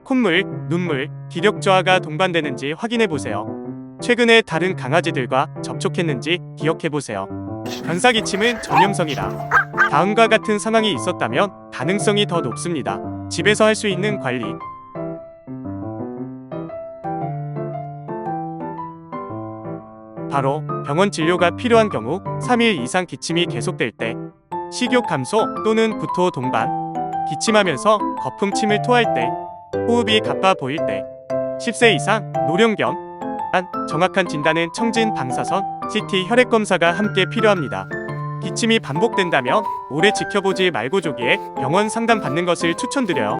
콧물, 눈물, 기력 저하가 동반되는지 확인해보세요. 최근에 다른 강아지들과 접촉했는지 기억해보세요. 변사기침은 전염성이라 다음과 같은 상황이 있었다면 가능성이 더 높습니다. 집에서 할 수 있는 관리. 바로 병원 진료가 필요한 경우 3일 이상 기침이 계속될 때, 식욕 감소 또는 구토 동반, 기침하면서 거품침을 토할 때, 호흡이 가빠 보일 때, 10세 이상 노령견, 정확한 진단은 청진 방사선, CT 혈액 검사가 함께 필요합니다. 기침이 반복된다면 오래 지켜보지 말고 조기에 병원 상담 받는 것을 추천드려요.